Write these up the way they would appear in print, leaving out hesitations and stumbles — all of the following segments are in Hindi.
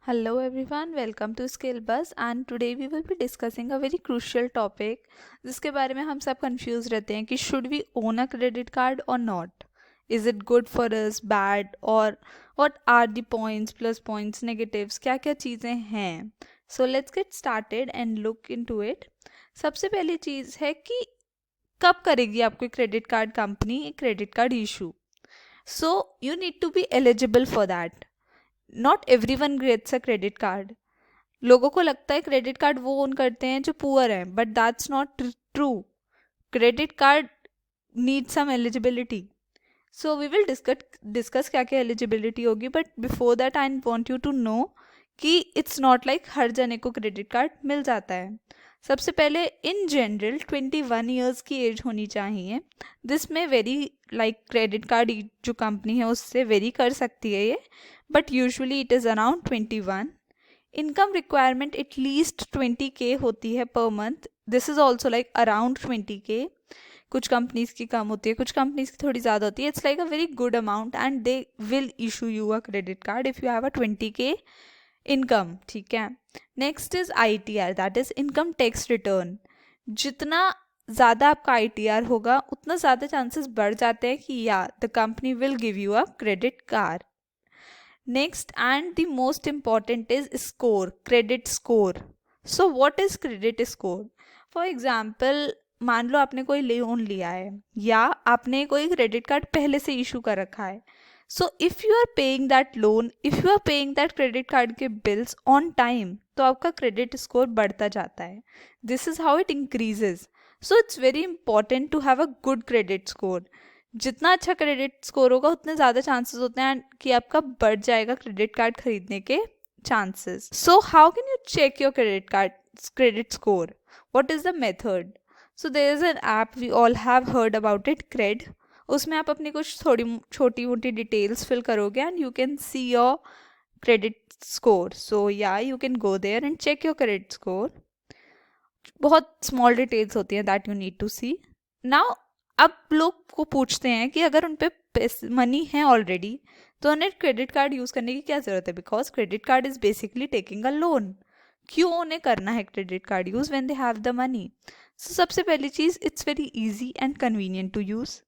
Hello everyone, welcome to Skill Buzz and today we will be discussing a very crucial topic जिसके बारे में हम सब कंफ्यूज रहते हैं कि should we own a credit card or not? Is it good for us, bad or what are the points, plus points, negatives, क्या क्या चीज़ें हैं? So let's get started and look into it. सबसे पहली चीज़ है कि कब करेगी आपको credit card company credit card issue? So you need to be eligible for that. Not everyone gets a credit card. लोगों को लगता है क्रेडिट कार्ड वो ओन करते हैं जो पुअर हैं, but that's not true. Credit card need some eligibility. So we will discuss क्या क्या एलिजिबिलिटी होगी, but before that I want you to know कि इट्स नॉट लाइक हर जने को क्रेडिट कार्ड मिल जाता है. सबसे पहले इन जनरल 21 ईयर्स की एज होनी चाहिए. दिस में वेरी लाइक क्रेडिट कार्ड जो कंपनी है उससे वेरी कर सकती है ये, but usually it is around 21. Income requirement at least 20K होती है per month. This is also like around 20K. कुछ कंपनीज की कम होती है, कुछ कंपनीज की थोड़ी ज़्यादा होती है. It's like a very good amount and they will issue you a credit card if you have a 20K income. ठीक है. Next is ITR, that is income tax return. जितना ज़्यादा आपका ITR होगा उतना ज़्यादा चांसेस बढ़ जाते हैं कि या the company will give you a credit card. Next and the most important is score, credit score. So what is credit score? For example, मान लो आपने कोई लोन लिया है या आपने कोई क्रेडिट कार्ड पहले से इशू कर रखा है. So if you are paying that loan, if you are paying that credit card के बिल्स ऑन टाइम, तो आपका क्रेडिट स्कोर बढ़ता जाता है. This is how it increases. So it's very important to have a good credit score. जितना अच्छा क्रेडिट स्कोर होगा उतने ज़्यादा चांसेस होते हैं कि आपका बढ़ जाएगा क्रेडिट कार्ड खरीदने के chances. So how can you check your credit score? What is the method? So there is an app, we all have heard about it, CRED. उसमें आप अपनी कुछ थोड़ी छोटी मोटी डिटेल्स फिल करोगे and you can see your credit score. So या you can go there and check your credit score. बहुत स्मॉल डिटेल्स होती हैं that you need to see. Now अब लोग को पूछते हैं कि अगर उन पे मनी है ऑलरेडी तो उन्हें क्रेडिट कार्ड यूज़ करने की क्या ज़रूरत है, because credit card is basically taking a loan. क्यों उन्हें करना है credit card use when they have the money? So सबसे पहली चीज़, it's very easy and convenient to use.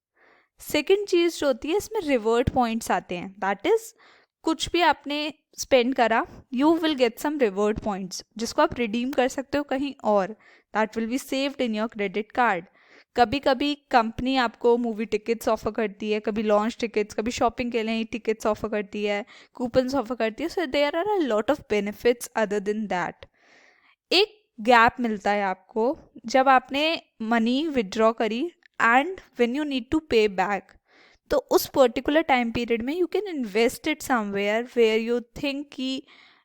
Second चीज़ जो होती है, इसमें रिवर्ट पॉइंट्स आते हैं. दैट इज़ कुछ भी आपने स्पेंड करा, you will get some reward points जिसको आप रिडीम कर सकते हो कहीं और. That will be saved in your credit card. कभी कभी कंपनी आपको मूवी टिकट्स ऑफर करती है, कभी लॉन्च टिकट्स, कभी शॉपिंग के लिए टिकट्स ऑफर करती है, कूपन्स ऑफर करती है. So there are a lot of benefits other than that. एक गैप मिलता है आपको जब आपने मनी विड्रॉ करी and when you need to pay back. तो उस पर्टिकुलर टाइम पीरियड में you can invest it somewhere where you think कि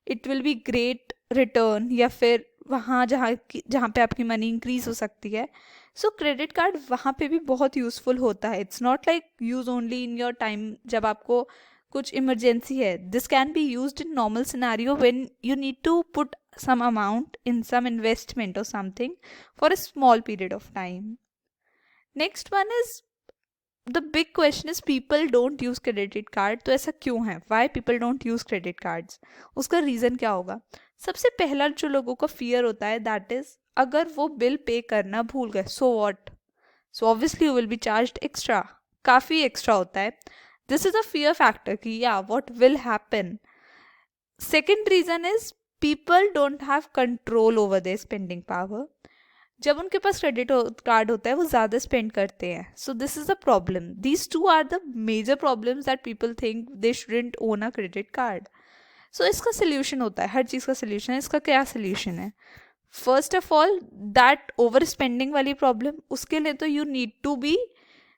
it will be great return, या फिर वहाँ जहाँ पे आपकी मनी इंक्रीज हो सकती है. सो क्रेडिट कार्ड वहाँ पे भी बहुत यूज़फुल होता है. It's not like use only in your time जब आपको कुछ इमरजेंसी है. This can be used in normal scenario when you need to put some amount in some investment or something for a small period of time. Next one is, the big question is people don't use credit card. तो ऐसा क्यों है? Why people don't use credit cards? उसका रीज़न क्या होगा? सबसे पहला जो लोगों को फियर होता है दैट इज, अगर वो बिल पे करना भूल गए so what? So obviously you will be charged extra. काफ़ी एक्स्ट्रा होता है. This is a fear factor कि या what will happen. Second reason is, people don't have control over their spending power. जब उनके पास क्रेडिट कार्ड होता है वो ज़्यादा स्पेंड करते हैं. So this is a problem. These two are the major problems that people think they shouldn't own a credit card. So इसका सोल्यूशन होता है, हर चीज़ का सोल्यूशन है. इसका क्या सोल्यूशन है? First of all, that over spending वाली प्रॉब्लम, उसके लिए तो you need to be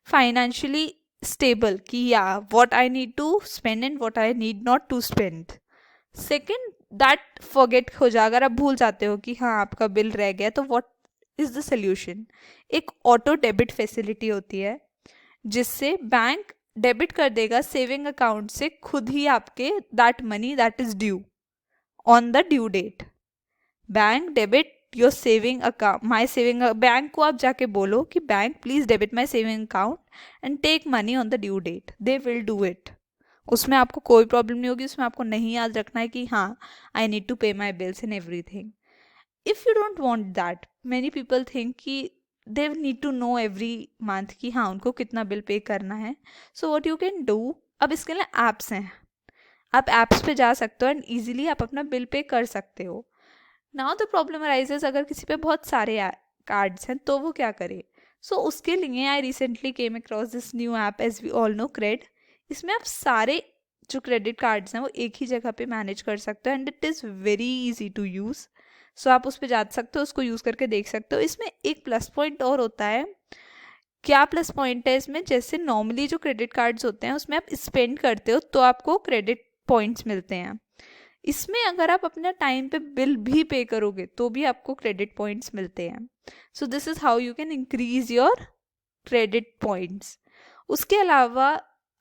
financially stable कि या what I need to spend and what I need not to spend. Second, that forget हो जाए. अगर आप भूल जाते हो कि हाँ आपका बिल रह गया, तो व्हाट इज द सोल्यूशन? एक ऑटो डेबिट फैसिलिटी होती है जिससे बैंक डेबिट कर देगा सेविंग अकाउंट से खुद ही आपके that money that is due on the due date. Bank debit your saving account, my saving. Bank को आप जाके बोलो कि bank please debit my saving account and take money on the due date. They will do it. उसमें आपको कोई प्रॉब्लम नहीं होगी, उसमें आपको नहीं याद रखना है कि हाँ आई need to pay my bills and everything. If you don't want that, many people think कि they need to know every month कि हाँ उनको कितना बिल पे करना है. So what you can do, अब इसके लिए ऐप्स हैं, आप ऐप्स पे जा सकते हो एंड ईजिली आप अपना बिल पे कर सकते हो. नाउ द प्रॉब्लम अराइजेस, अगर किसी पे बहुत सारे कार्ड्स हैं तो वो क्या करे. सो उसके लिए I recently came across this new app, as we all know, Cred. इसमें आप सारे जो क्रेडिट कार्ड्स हैं वो एक ही जगह पे मैनेज कर सकते हो and it is very easy to use. So आप उस पर जा सकते हो, उसको यूज़ करके देख सकते हो. इसमें एक प्लस पॉइंट और होता है. क्या प्लस पॉइंट है इसमें, जैसे नॉर्मली जो क्रेडिट कार्ड्स होते हैं उसमें आप स्पेंड करते हो तो आपको क्रेडिट पॉइंट्स मिलते हैं. इसमें अगर आप अपना टाइम पे बिल भी पे करोगे तो भी आपको क्रेडिट पॉइंट्स मिलते हैं. So this is how you can increase your credit points. उसके अलावा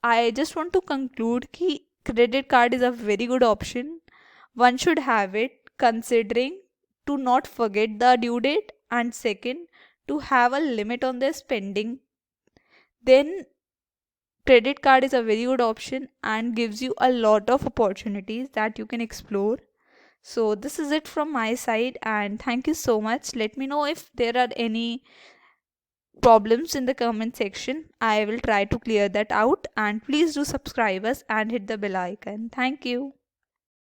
I just want to conclude कि credit card is a very good option. One should have it considering to not forget the due date, and second, to have a limit on their spending. Then credit card is a very good option and gives you a lot of opportunities that you can explore. So this is it from my side and thank you so much. Let me know if there are any problems in the comment section. I will try to clear that out, and please do subscribe us and hit the bell icon. Thank you.